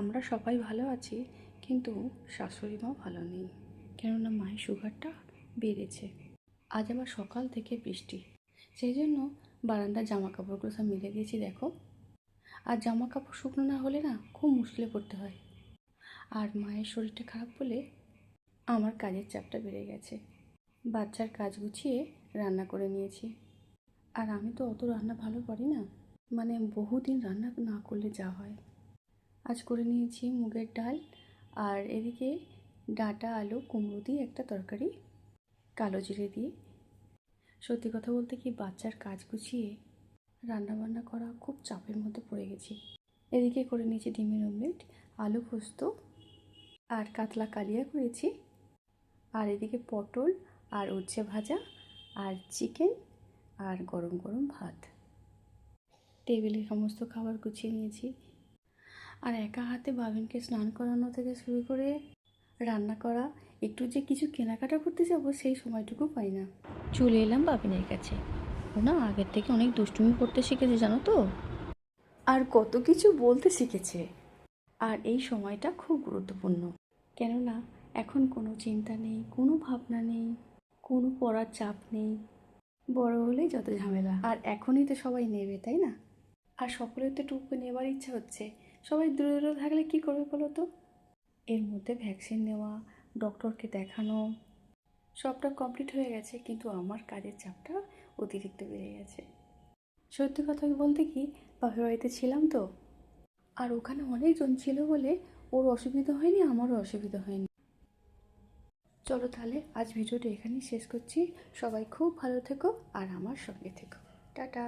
আমরা সবাই ভালো আছি, কিন্তু শাশুড়ি মা ভালো নেই। কেননা মায়ের সুগারটা বেড়েছে। আজ আবার সকাল থেকে বৃষ্টি, সেই জন্য বারান্দার জামা কাপড়গুলো সব মেলে দিয়েছি দেখো। আর জামা কাপড় শুকনো না হলে না খুব মুশকিলে পড়তে হয়। আর মায়ের শরীরটা খারাপ বলে আমার কাজের চাপটা বেড়ে গেছে। বাচ্চার কাজ গুছিয়ে রান্না করে নিয়েছি। আর আমি তো অত রান্না ভালো পারি না, মানে বহুদিন রান্না না করলে যা হয়। আজ করে নিয়েছি মুগের ডাল, আর এদিকে ডাঁটা আলু কুমড়ো দিয়ে একটা তরকারি, কালো জিরে দিয়ে। সত্যি কথা বলতে কি, বাচ্চার কাজ গুছিয়ে রান্নাবান্না করা খুব চাপের মধ্যে পড়ে গেছি। এদিকে করে নিয়েছি ডিমের অমলেট, আলু পোস্ত আর কাতলা কালিয়া করেছি। আর এদিকে পটল আর উচ্ছে ভাজা আর চিকেন আর গরম গরম ভাত। টেবিলে সমস্ত খাবার গুছিয়ে নিয়েছি। আর একা হাতে বাবিনকে স্নান করানো থেকে শুরু করে রান্না করা, একটু যে কিছু কেনাকাটা করতে যাবো সেই সময়টুকু পাই না। চলে এলাম বাবিনের কাছে। ও না আগের থেকে অনেক দুষ্টুমি করতে শিখেছে জানো তো, আর কত কিছু বলতে শিখেছে। আর এই সময়টা খুব গুরুত্বপূর্ণ, কেননা এখন কোনো চিন্তা নেই, কোনো ভাবনা নেই, কোনো পড়ার চাপ নেই। বড় হলেই যত ঝামেলা, আর এখনই তো সবাই নেবে তাই না? আর সকলের তো টুকু নেবার ইচ্ছা হচ্ছে। সবাই দূরে দূরে থাকলে কী করবে বলো তো? এর মধ্যে ভ্যাকসিন নেওয়া, ডক্টরকে দেখানো, সবটা কমপ্লিট হয়ে গেছে, কিন্তু আমার কাজের চাপটা অতিরিক্ত বেড়ে গেছে। সত্যি কথা বলতে কি, বাপের বাড়িতে ছিলাম তো, আর ওখানে অনেকজন ছিল বলে ওর অসুবিধা হয়নি, আমারও অসুবিধা হয়নি। চলো তাহলে আজ ভিডিওটা এখানেই শেষ করছি। সবাই খুব ভালো থেকো আর আমার সঙ্গে থেকো। টাটা।